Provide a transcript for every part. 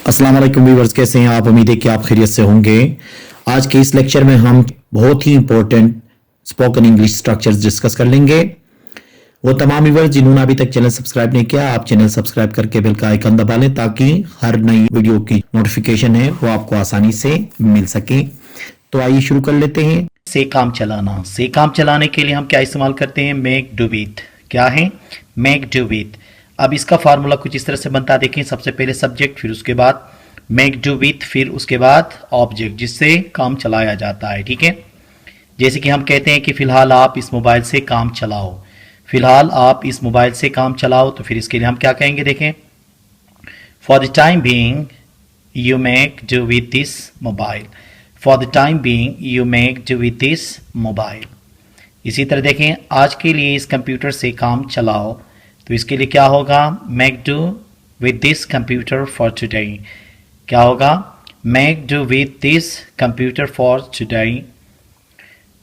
अस्सलाम वालेकुम व्यूअर्स, कैसे हैं आप? उम्मीद है कि आप खैरियत से होंगे। आज के इस लेक्चर में हम बहुत ही important spoken English structures discuss कर लेंगे। वो तमाम व्यूअर्स जिन्होंने अभी तक चैनल सब्सक्राइब नहीं किया, आप चैनल सब्सक्राइब करके बेल का आइकन दबा लें ताकि हर नई वीडियो की नोटिफिकेशन है वो आपको आसानी से मिल सके। तो आइए शुरू कर लेते हैं। से काम चलाना। से काम चलाने के लिए हम क्या इस्तेमाल करते हैं? Make do with. क्या है? Make do with. अब इसका फार्मूला कुछ इस तरह से बनता है, देखें। सबसे पहले सब्जेक्ट, फिर उसके बाद मेक डू विथ, फिर उसके बाद ऑब्जेक्ट जिससे काम चलाया जाता है। ठीक है, जैसे कि हम कहते हैं कि फिलहाल आप इस मोबाइल से काम चलाओ। फिलहाल आप इस मोबाइल से काम चलाओ, तो फिर इसके लिए हम क्या कहेंगे? देखें, for the time being you make do with this mobile. For the time being you make do with this mobile. इसी तरह देखें, आज के लिए इस कंप्यूटर से काम चलाओ, तो इसके लिए क्या होगा? Make do with this computer for today. क्या होगा? Make do with this computer for today.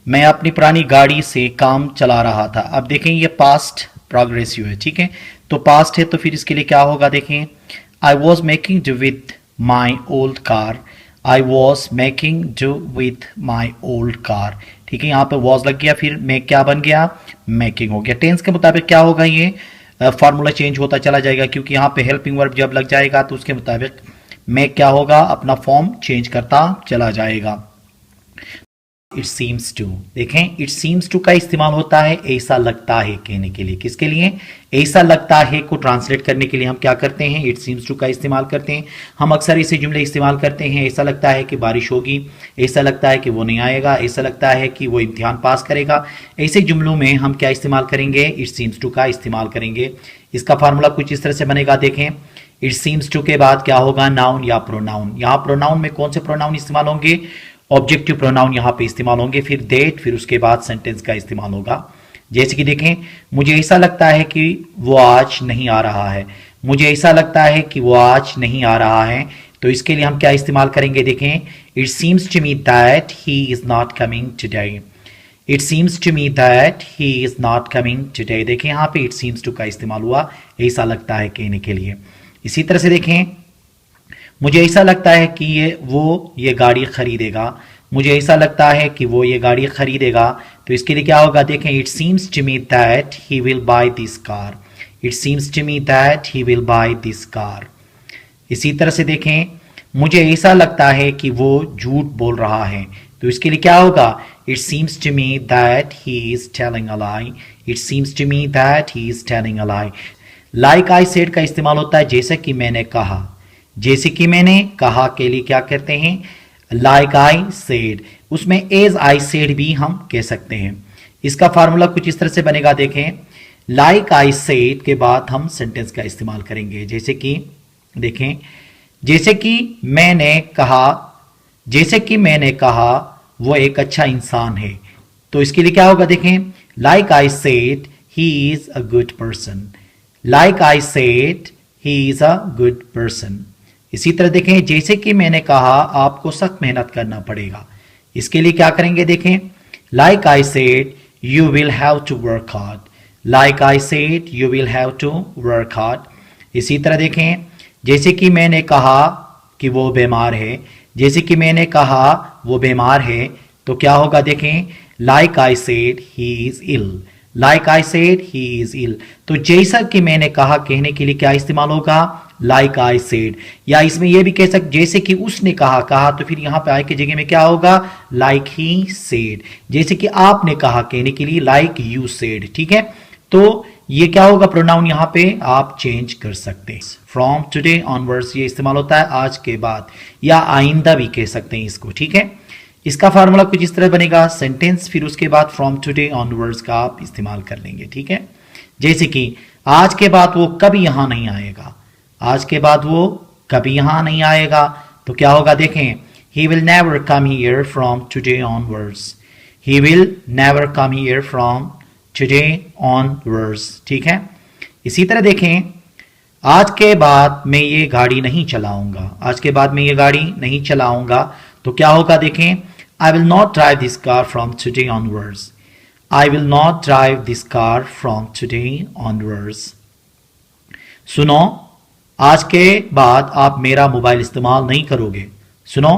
मैं अपनी पुरानी गाड़ी से काम चला रहा था। अब देखें, ये पास्ट प्रोग्रेसिव है। ठीक है, तो पास्ट है, तो फिर इसके लिए क्या होगा? देखें, I was making do with my old car. I was making do with my old car. ठीक है, यहाँ पे वॉज लग गया, फिर मेक क्या बन गया? मेकिंग हो गया। टेंस के मुताबिक क्या होगा? ये फार्मूला चेंज होता चला जाएगा, क्योंकि यहाँ पे हेल्पिंग वर्ब जब लग जाएगा तो उसके मुताबिक मेक क्या होगा? अपना फॉर्म चेंज करता चला जाएगा। इट सीम्स टू, देखें, इट सीम्स टू का इस्तेमाल होता है ऐसा लगता है कहने के लिए। किसके लिए? ऐसा लगता है को ट्रांसलेट करने के लिए हम क्या करते हैं? इट सीम्स टू का इस्तेमाल करते हैं। हम अक्सर ऐसे जुमले इस्तेमाल करते हैं, ऐसा लगता है कि बारिश होगी, ऐसा लगता है कि वो नहीं आएगा, ऐसा लगता है कि वो इम्तिहान पास करेगा। ऐसे जुमलों में हम क्या इस्तेमाल करेंगे? इट सीम्स टू का इस्तेमाल करेंगे। इसका फार्मूला कुछ इस तरह से बनेगा, देखें, इट सीम्स टू के बाद क्या होगा? नाउन या प्रोनाउन। यहाँ प्रोनाउन में कौन से प्रोनाउन इस्तेमाल होंगे? ऑब्जेक्टिव प्रोनाउन यहाँ पे इस्तेमाल होंगे, फिर डेट, फिर उसके बाद सेंटेंस का इस्तेमाल होगा। जैसे कि देखें, मुझे ऐसा लगता है कि वो आज नहीं आ रहा है। मुझे ऐसा लगता है कि वो आज नहीं आ रहा है, तो इसके लिए हम क्या इस्तेमाल करेंगे? देखें, it seems to me that he is not coming today. It seems to me that he is not coming today. देखें, यहाँ पे इट सीम्स टू का इस्तेमाल हुआ ऐसा लगता है कहने के लिए। इसी तरह से देखें, मुझे ऐसा लगता है कि ये गाड़ी खरीदेगा। मुझे ऐसा लगता है कि वो ये गाड़ी खरीदेगा, तो इसके लिए क्या होगा? देखें, it seems to me that he will buy this car. It seems to me that he will buy this car. इसी तरह से देखें, मुझे ऐसा लगता है कि वो झूठ बोल रहा है, तो इसके लिए क्या होगा? It seems to me that he is telling a lie. It seems to me that he is telling a lie. Like I said का इस्तेमाल होता है जैसे कि मैंने कहा। जैसे कि मैंने कहा के लिए क्या कहते हैं? Like I said. उसमें एज आई सेड भी हम कह सकते हैं। इसका फार्मूला कुछ इस तरह से बनेगा, देखें, लाइक आई सेड के बाद हम सेंटेंस का इस्तेमाल करेंगे। जैसे कि देखें, जैसे कि मैंने कहा, जैसे कि मैंने कहा वो एक अच्छा इंसान है, तो इसके लिए क्या होगा? देखें, like I said he is a good person. Like I said he is a good person. इसी तरह देखें, जैसे कि मैंने कहा आपको सख्त मेहनत करना पड़ेगा, इसके लिए क्या करेंगे? देखें, like I said you will have to work hard. Like I said you will have to work hard. इसी तरह देखें, जैसे कि मैंने कहा कि वो बीमार है। जैसे कि मैंने कहा वो बीमार है, तो क्या होगा? देखें, like I said he is ill. Like I said he is ill. तो जैसा कि मैंने कहा कहने के लिए क्या इस्तेमाल होगा? Like I said. या इसमें यह भी कह सकते, जैसे कि उसने कहा, कहा तो फिर यहां पे आई की जगह में क्या होगा? Like he said. जैसे कि आपने कहा कहने के लिए लाइक यू सेड। ठीक है, तो ये क्या होगा? प्रोनाउन यहां पे आप चेंज कर सकते हैं। फ्रॉम टुडे ऑनवर्ड्स ये इस्तेमाल होता है आज के बाद, या आइंदा भी कह सकते हैं इसको। ठीक है, इसका फार्मूला कुछ इस तरह बनेगा, सेंटेंस, फिर उसके बाद फ्रॉम टुडे ऑनवर्ड्स का आप इस्तेमाल कर लेंगे। ठीक है, जैसे कि आज के बाद वो कभी यहां नहीं आएगा। आज के बाद वो कभी यहां नहीं आएगा, तो क्या होगा? देखें, he will never come here from today onwards. He will never come here from today onwards. ठीक है, इसी तरह देखें, आज के बाद मैं ये गाड़ी नहीं चलाऊंगा। आज के बाद मैं ये गाड़ी नहीं चलाऊंगा, तो क्या होगा? देखें, I will not drive this car from today onwards. I will not drive this car from today onwards. सुनो, आज के बाद आप मेरा मोबाइल इस्तेमाल नहीं करोगे। सुनो,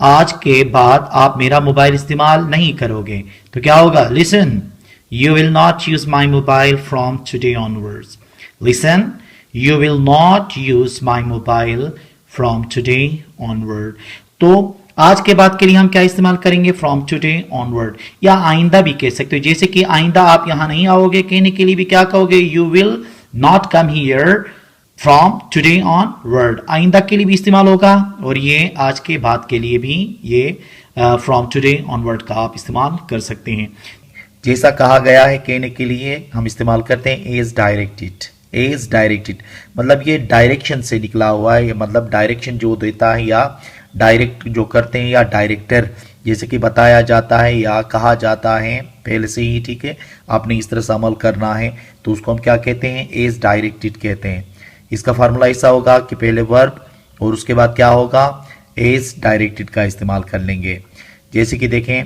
आज के बाद आप मेरा मोबाइल इस्तेमाल नहीं करोगे तो क्या होगा? Listen, you will not use my mobile from today onwards. Listen, you will not use my mobile from today onward. तो आज के बाद के लिए हम क्या इस्तेमाल करेंगे? फ्रॉम टुडे ऑनवर्ड, या आइंदा भी कह सकते हो। जैसे कि आइंदा आप यहां नहीं आओगे कहने के लिए भी क्या कहोगे? You will not come here from today onward, आइंदा के लिए भी इस्तेमाल होगा। और ये आज के बाद के लिए भी ये फ्रॉम टुडे ऑनवर्ड का आप इस्तेमाल कर सकते हैं। जैसा कहा गया है कहने के लिए हम इस्तेमाल करते हैं एज डायरेक्टेड। एज डायरेक्टेड मतलब ये डायरेक्शन से निकला हुआ है, मतलब डायरेक्शन जो देता है या डायरेक्ट जो करते हैं या डायरेक्टर जैसे कि बताया जाता है या कहा जाता है पहले से ही, ठीक है, आपने इस तरह से अमल करना है तो उसको हम क्या कहते हैं? एज डायरेक्टेड कहते हैं। इसका फार्मूला ऐसा होगा कि पहले वर्ब और उसके बाद क्या होगा? एज डायरेक्टेड का इस्तेमाल कर लेंगे। जैसे कि देखें,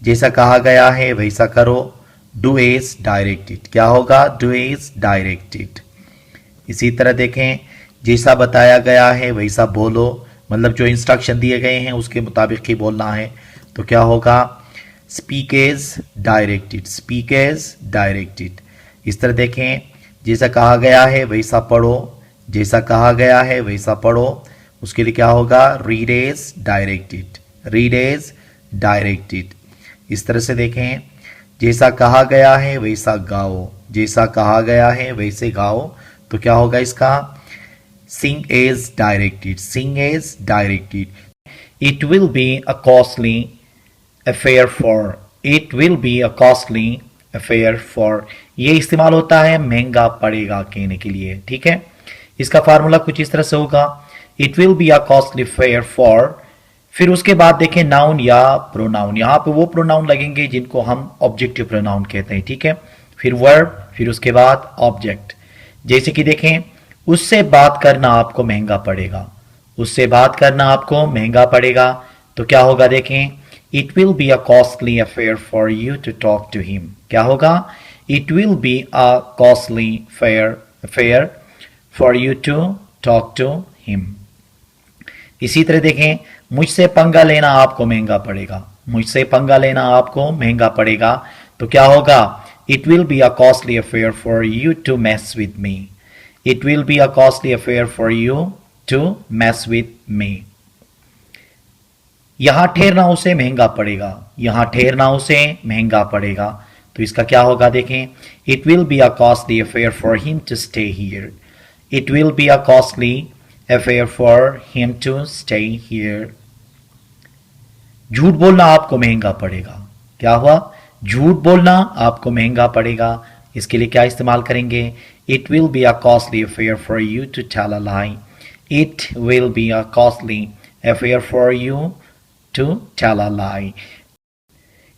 जैसा कहा गया है वैसा करो, डू एज डायरेक्टेड। क्या होगा? Do as directed. इसी तरह देखें, जैसा बताया गया है वैसा बोलो, मतलब जो इंस्ट्रक्शन दिए गए हैं उसके मुताबिक ही बोलना है तो क्या होगा? Speak as directed. Speak as directed. इस तरह देखें, जैसा कहा गया है वैसा पढ़ो, जैसा कहा गया है वैसा पढ़ो, उसके लिए क्या होगा? Read as directed. Read as directed. इस तरह से देखें, जैसा कहा गया है वैसा गाओ, जैसा कहा गया है वैसे गाओ तो क्या होगा इसका? Sing as directed. Sing as directed. It will be a costly affair for. It will be a costly affair for. ये इस्तेमाल होता है महंगा पड़ेगा कहने के लिए, ठीक है। इसका फार्मूला कुछ इस तरह से होगा, It will be a costly affair for, फिर उसके बाद देखें नाउन या प्रोनाउन, यहां पे वो प्रोनाउन लगेंगे जिनको हम ऑब्जेक्टिव प्रोनाउन कहते हैं, ठीक है। फिर वर्ब, फिर उसके बाद ऑब्जेक्ट। जैसे कि देखें, उससे बात करना आपको महंगा पड़ेगा, उससे बात करना आपको महंगा पड़ेगा तो क्या होगा? देखें, it will be a costly affair for you to talk to him. क्या होगा? It will be a costly affair for you to talk to him. इसी तरह देखें, मुझसे पंगा लेना आपको महंगा पड़ेगा, मुझसे पंगा लेना आपको महंगा पड़ेगा तो क्या होगा? It will be a costly affair for you to mess with me. It will be a costly affair for you to mess with me. यहां ठहरना उसे महंगा पड़ेगा, यहां ठहरना उसे महंगा पड़ेगा तो इसका क्या होगा? देखें, it will be a costly affair for him to stay here. It will be a costly affair for him to stay here. झूठ बोलना आपको महंगा पड़ेगा। क्या हुआ? झूठ बोलना आपको महंगा पड़ेगा। इसके लिए क्या इस्तेमाल करेंगे? It will be a costly affair for you to tell a lie. It will be a costly affair for you to tell a lie.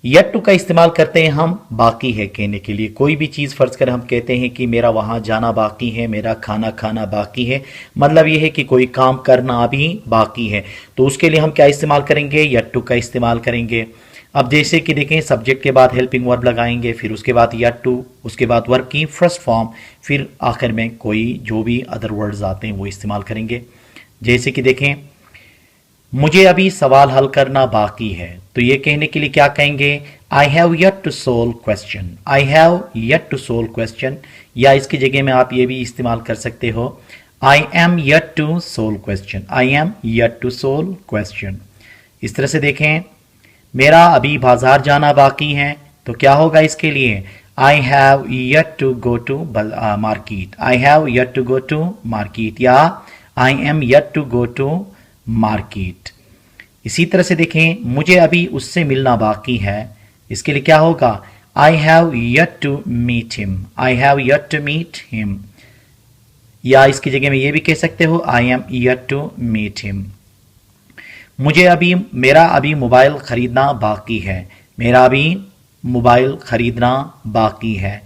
Yet to का इस्तेमाल करते हैं हम बाकी है कहने के लिए। कोई भी चीज़ फर्ज कर हम कहते हैं कि मेरा वहाँ जाना बाकी है, मेरा खाना खाना बाकी है, मतलब ये है कि कोई काम करना अभी बाकी है तो उसके लिए हम क्या इस्तेमाल करेंगे? यट टू का इस्तेमाल करेंगे। अब जैसे कि देखें, सब्जेक्ट के बाद हेल्पिंग वर्ब लगाएंगे, फिर उसके बाद यट टू, उसके बाद वर्ब की फर्स्ट फॉर्म, फिर आखिर में कोई जो भी अदर वर्ड्स आते हैं वो इस्तेमाल करेंगे। जैसे कि देखें, मुझे अभी सवाल हल करना बाकी है तो ये कहने के लिए क्या कहेंगे? I have yet to solve question. I have yet to solve question, या इसकी जगह में आप ये भी इस्तेमाल कर सकते हो, I am yet to solve question. I am yet to solve question. इस तरह से देखें, मेरा अभी बाजार जाना बाकी है तो क्या होगा इसके लिए? I have yet to go to market. I have yet to go to market, या I am yet to go to market. इसी तरह से देखें, मुझे अभी उससे मिलना बाकी है, इसके लिए क्या होगा? I have yet to meet him. I have yet to meet him, या इसकी जगह में ये भी कह सकते हो, I am yet to meet him. मेरा अभी मोबाइल खरीदना बाकी है। मेरा अभी मोबाइल खरीदना बाकी है।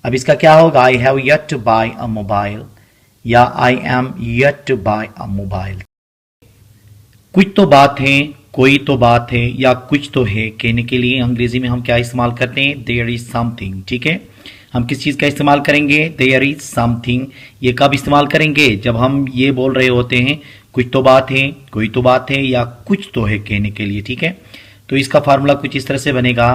अब इसका क्या होगा? I have yet to buy a mobile, या I am yet to buy a mobile. कुछ तो बात है, कोई तो बात है, या कुछ तो है कहने के लिए अंग्रेजी में हम क्या इस्तेमाल करते हैं? देयर इज समथिंग, ठीक है। हम किस चीज़ का इस्तेमाल करेंगे? There is something. ये कब इस्तेमाल करेंगे? जब हम ये बोल रहे होते हैं कुछ तो बात है, कोई तो बात है या कुछ तो है कहने के लिए, ठीक है। तो इसका फार्मूला कुछ इस तरह से बनेगा,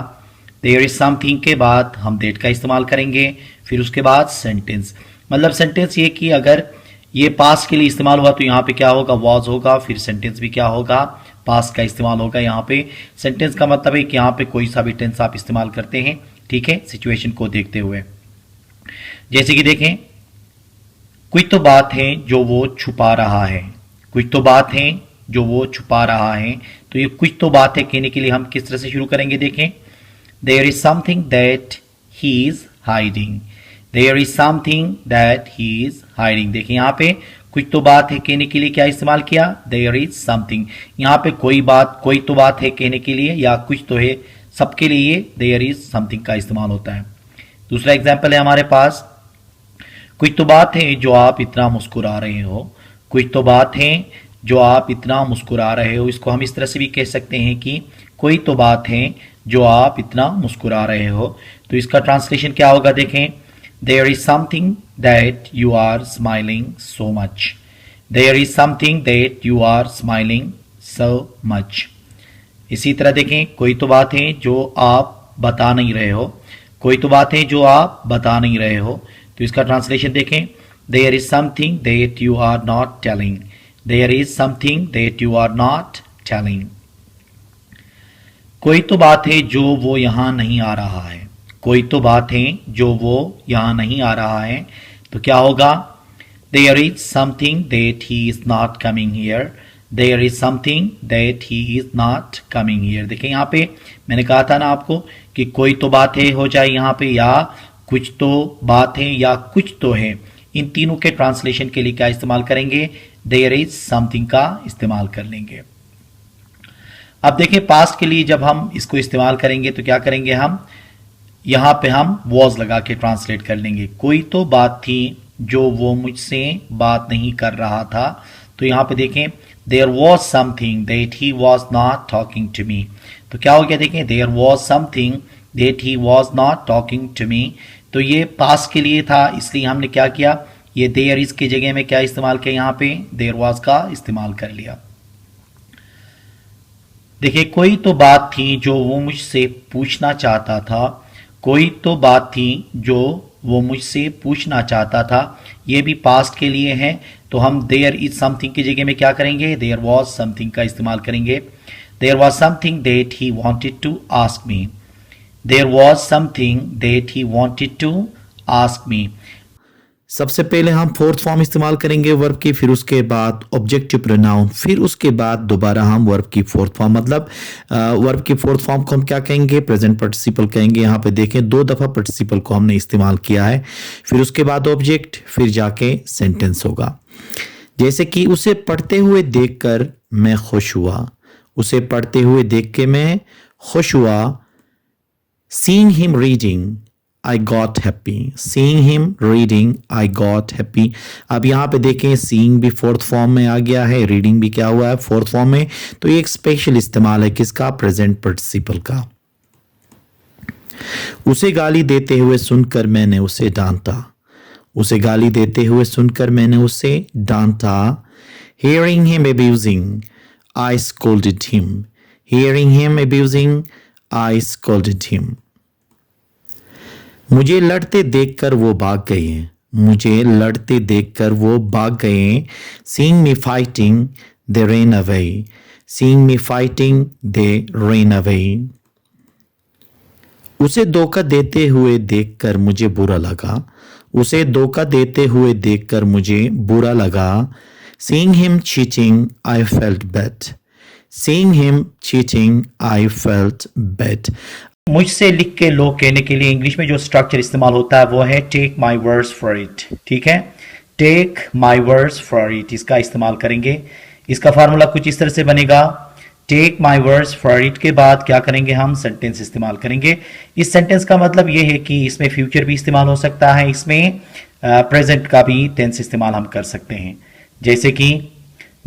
देयर इज समथिंग के बाद हम दैट का इस्तेमाल करेंगे, फिर उसके बाद सेंटेंस। मतलब सेंटेंस ये कि अगर ये पास्ट के लिए इस्तेमाल हुआ तो यहाँ पे क्या होगा? वॉज होगा, फिर सेंटेंस भी क्या होगा? पास्ट का इस्तेमाल होगा। यहाँ पे सेंटेंस का मतलब है कि यहाँ पे कोई सा भी टेंस आप इस्तेमाल करते हैं, ठीक है, सिचुएशन को देखते हुए। जैसे कि देखें, कुछ तो बात है जो वो छुपा रहा है, कुछ तो बात है जो वो छुपा रहा है। तो ये कुछ तो बात है कहने के लिए हम किस तरह से शुरू करेंगे? देखें, there is something that he is hiding, there is something that he is hiding. देखिए यहाँ पे कुछ तो बात है कहने के लिए क्या इस्तेमाल किया? There is something. यहाँ पे कोई तो बात है कहने के लिए या कुछ तो है, सबके लिए देयर इज समथिंग का इस्तेमाल होता है। दूसरा एग्जाम्पल है हमारे पास, कुछ तो बात है जो आप इतना मुस्कुरा रहे हो, कुछ तो बात है जो आप इतना मुस्कुरा रहे हो। इसको हम इस तरह से भी कह सकते हैं कि कोई तो बात है जो आप इतना मुस्कुरा रहे हो। तो इसका ट्रांसलेशन क्या होगा? देखें, there is something that you are smiling so much, there is something that you are smiling so much. इसी तरह देखें, कोई तो बात है जो आप बता नहीं रहे हो, कोई तो बात है जो आप बता नहीं रहे हो। तो इसका ट्रांसलेशन देखें, there is something that you are not telling, there is something that you are not telling. कोई तो बात है जो वो यहां नहीं आ रहा है, कोई तो बात है जो वो यहां नहीं आ रहा है। तो क्या होगा? There is something that he is not coming here, there is something that he is not coming here. देखिए यहाँ पे मैंने कहा था ना आपको कि कोई तो बात है हो जाए यहाँ पे, या कुछ तो बात है या कुछ तो है। इन तीनों के ट्रांसलेशन के लिए क्या इस्तेमाल करेंगे? देयर इज समथिंग का इस्तेमाल कर लेंगे। अब देखें, पास्ट के लिए जब हम इसको इस्तेमाल करेंगे तो क्या करेंगे? हम यहां पे हम वॉज लगा के ट्रांसलेट कर लेंगे। कोई तो बात थी जो वो मुझसे बात नहीं कर रहा था। तो यहां पे देखें, there was something that he was not talking to me. तो क्या हो गया? देखें, there was something that he was not talking to me. तो ये पास्ट के लिए था, इसलिए हमने क्या किया? ये देयर इज की जगह में क्या इस्तेमाल किया? यहाँ पे देयर वॉज का इस्तेमाल कर लिया। देखिए, कोई तो बात थी जो वो मुझसे पूछना चाहता था, कोई तो बात थी जो वो मुझसे पूछना चाहता था। ये भी पास्ट के लिए है, तो हम देयर इज समथिंग की जगह में क्या करेंगे? देयर वॉज समथिंग का इस्तेमाल करेंगे। There was something that he wanted to ask me, there was something that he wanted to ask me. सबसे पहले हम फोर्थ फॉर्म इस्तेमाल करेंगे वर्ब की, फिर उसके बाद ऑब्जेक्टिव प्रोनाउन, फिर उसके बाद दोबारा हम वर्ब की फोर्थ फॉर्म, मतलब वर्ब की फोर्थ फॉर्म को हम क्या कहेंगे? प्रेजेंट पार्टिसिपल कहेंगे। यहाँ पे देखें, 2 दफा पार्टिसिपल को हमने इस्तेमाल किया है, फिर उसके बाद ऑब्जेक्ट, फिर जाके सेंटेंस होगा। जैसे कि उसे पढ़ते हुए देखकर मैं खुश हुआ, उसे पढ़ते हुए देख के मैं खुश हुआ। Seeing him reading, I got happy. Seeing him reading, I got happy. अब यहाँ पे देखें, seeing भी फोर्थ फॉर्म में आ गया है, रीडिंग भी क्या हुआ है? फोर्थ फॉर्म में। तो ये एक स्पेशल इस्तेमाल है किसका? प्रेजेंट पार्टिसिपल का। उसे गाली देते हुए सुनकर मैंने उसे डांटा, उसे गाली देते हुए सुनकर मैंने उसे डांटा। Hearing him abusing, I scolded him. Hearing him abusing, I scolded him. मुझे लड़ते देखकर वो भाग गए, मुझे लड़ते देखकर वो भाग गए। Seeing me fighting, they ran away. Seeing me fighting, they ran away. उसे धोखा देते हुए देखकर मुझे बुरा लगा, उसे धोखा देते हुए देखकर मुझे बुरा लगा। Seeing him cheating, I felt bad. Seeing him cheating, I felt bad. मुझसे लिख के लो कहने के लिए इंग्लिश में जो स्ट्रक्चर इस्तेमाल होता है वो है take my words for it. ठीक है, take my words for it, इसका इस्तेमाल करेंगे। इसका फार्मूला कुछ इस तरह से बनेगा, take my words for it के बाद क्या करेंगे? हम सेंटेंस इस्तेमाल करेंगे। इस सेंटेंस का मतलब ये है कि इसमें फ्यूचर भी इस्तेमाल हो सकता है, इसमें प्रेजेंट का भी टेंस इस्तेमाल हम कर सकते हैं। जैसे कि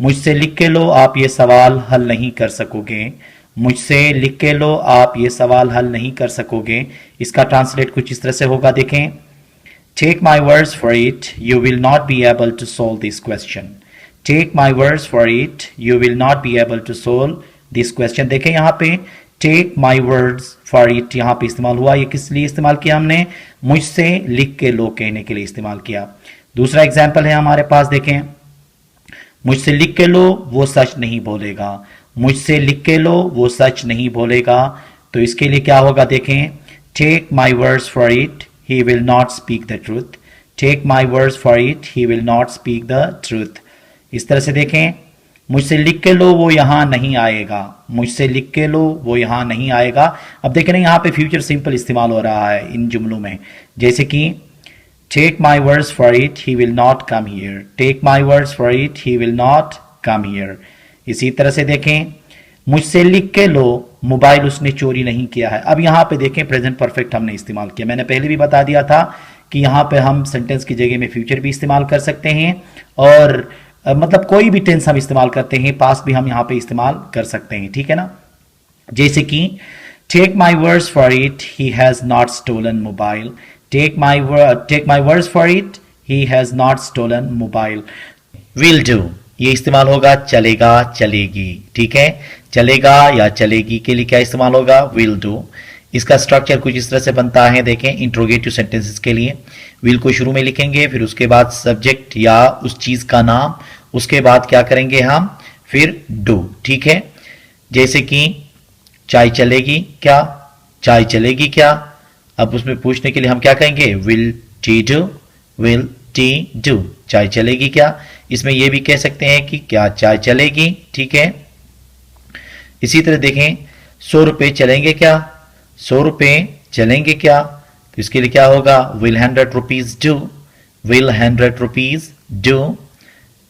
मुझसे लिख के लो, आप ये सवाल हल नहीं कर सकोगे, मुझसे लिख के लो, आप ये सवाल हल नहीं कर सकोगे। इसका ट्रांसलेट कुछ इस तरह से होगा, देखें। Take my words for it, you will not be able to solve this question. Take my words for it, you will not be able to solve this question. देखें यहाँ पे take my words for it यहाँ पे इस्तेमाल हुआ। ये किस लिए इस्तेमाल किया हमने? मुझसे लिख के लो कहने के लिए इस्तेमाल किया। दूसरा एग्जाम्पल है हमारे पास, देखें। मुझसे लिख के लो, वो सच नहीं बोलेगा। मुझसे लिख के लो, वो सच नहीं बोलेगा। तो इसके लिए क्या होगा, देखें। Take my words for it, he will not speak the truth. Take my words for it, he will not speak the truth. इस तरह से देखें, मुझसे लिख के लो, वो यहां नहीं आएगा। मुझसे लिख के लो, वो यहां नहीं आएगा। अब देखें ना, यहां पे फ्यूचर सिंपल इस्तेमाल हो रहा है इन जुमलों में, जैसे कि take my words for it, he will not come here. Take my words for it, he will not come here. इसी तरह से देखें, मुझसे लिख के लो, मोबाइल उसने चोरी नहीं किया है। अब यहां पे देखें, प्रेजेंट परफेक्ट हमने इस्तेमाल किया। मैंने पहले भी बता दिया था कि यहां पे हम सेंटेंस की जगह में फ्यूचर भी इस्तेमाल कर सकते हैं, और मतलब कोई भी टेंस हम इस्तेमाल करते हैं, पास्ट भी हम यहां पे इस्तेमाल कर सकते हैं, ठीक है ना। जैसे कि take my words for it, he has not stolen mobile. Take my words for it, he has not stolen mobile. Will do, ये इस्तेमाल होगा चलेगा, चलेगी, ठीक है। चलेगा या चलेगी के लिए क्या इस्तेमाल होगा? Will do. इसका स्ट्रक्चर कुछ इस तरह से बनता है, देखें। इंट्रोगेटिव सेंटेंसेस के लिए विल को शुरू में लिखेंगे, फिर उसके बाद सब्जेक्ट या उस चीज का नाम, उसके बाद क्या करेंगे हम? फिर डू, ठीक है। जैसे कि चाय चलेगी क्या? चाय चलेगी क्या? अब उसमें पूछने के लिए हम क्या कहेंगे? Will T do, will T do, चाय चलेगी क्या। इसमें यह भी कह सकते हैं कि क्या चाय चलेगी, ठीक है। इसी तरह देखें, 100 रुपए चलेंगे क्या? 100 रुपए चलेंगे क्या? तो इसके लिए क्या होगा? Will 100 rupees do, will 100 rupees do.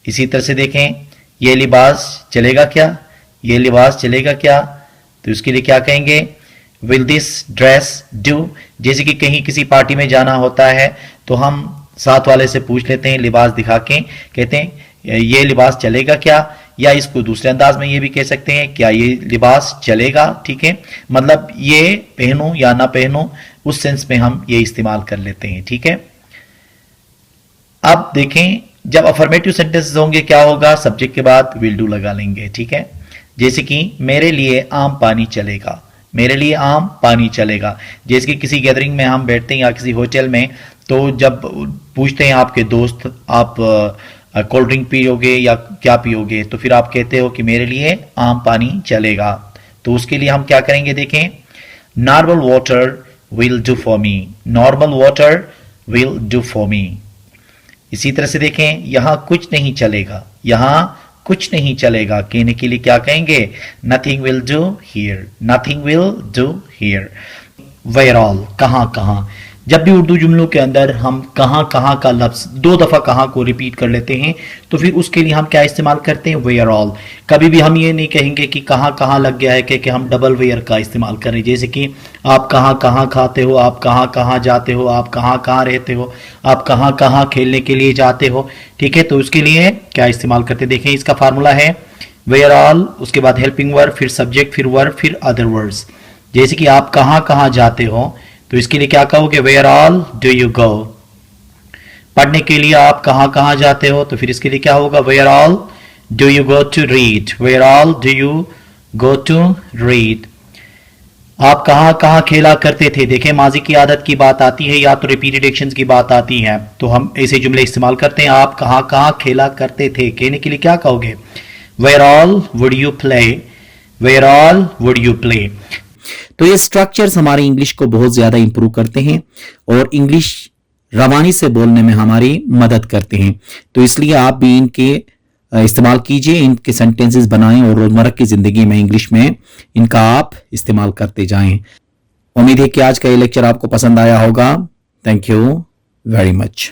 इसी तरह से देखें, ये लिबास चलेगा क्या? ये लिबास चलेगा क्या? तो इसके लिए क्या कहेंगे? Will this dress do. जैसे कि कहीं किसी पार्टी में जाना होता है तो हम साथ वाले से पूछ लेते हैं लिबास दिखा के, कहते हैं ये लिबास चलेगा क्या, या इसको दूसरे अंदाज में ये भी कह सकते हैं क्या ये लिबास चलेगा, ठीक है। मतलब ये पहनूं या ना पहनूं, उस सेंस में हम ये इस्तेमाल कर लेते हैं, ठीक है। अब देखें, जब अफर्मेटिव सेंटेंसेस होंगे क्या होगा? सब्जेक्ट के बाद विल डू लगा लेंगे, ठीक है। जैसे कि मेरे लिए आम पानी चलेगा, मेरे लिए आम पानी चलेगा। जैसे कि किसी गैदरिंग में हम बैठते हैं या किसी होटल में, तो जब पूछते हैं आपके दोस्त आप कोल्ड ड्रिंक पियोगे या क्या पियोगे, तो फिर आप कहते हो कि मेरे लिए आम पानी चलेगा। तो उसके लिए हम क्या करेंगे? देखें, normal water will do for me, normal water will do for me. इसी तरह से देखें, यहां कुछ नहीं चलेगा, यहां कुछ नहीं चलेगा कहने के लिए क्या कहेंगे? Nothing will do here, nothing will do here. Where all, कहां कहां। जब भी उर्दू जुमलों के अंदर हम कहां कहां का लफ्ज 2 दफा कहां को रिपीट कर लेते हैं, तो फिर उसके लिए हम क्या इस्तेमाल करते हैं? Where all. कभी भी हम ये नहीं कहेंगे कि कहां कहां लग गया है कि हम डबल वेयर का इस्तेमाल करें। जैसे कि आप कहां कहां खाते हो, आप कहां कहां जाते हो, आप कहां कहां रहते हो, आप कहां कहां खेलने के लिए जाते हो, ठीक है। तो उसके लिए क्या इस्तेमाल करते, देखें। इसका फार्मूला है वेयर ऑल, उसके बाद हेल्पिंग वर्ब, फिर सब्जेक्ट, फिर वर्ब, फिर अदर वर्ड्स। जैसे कि आप कहां कहां जाते हो, तो इसके लिए क्या कहोगे? Where all do you go. पढ़ने के लिए आप कहां कहां जाते हो, तो फिर इसके लिए क्या होगा? Where all do you go to read, where all do you go to read. आप कहां कहां खेला करते थे, देखें माजी की आदत की बात आती है या तो रिपीटेड एक्शंस की बात आती है, तो हम ऐसे जुमले इस्तेमाल करते हैं। आप कहां कहां खेला करते थे कहने के लिए क्या कहोगे? Where all would you play, where all would you play. तो ये स्ट्रक्चर्स हमारी इंग्लिश को बहुत ज्यादा इंप्रूव करते हैं और इंग्लिश रवानी से बोलने में हमारी मदद करते हैं। तो इसलिए आप भी इनके इस्तेमाल कीजिए, इनके सेंटेंसेस बनाएं और रोजमर्रा की जिंदगी में इंग्लिश में इनका आप इस्तेमाल करते जाएं। उम्मीद है कि आज का ये लेक्चर आपको पसंद आया होगा। Thank you very much.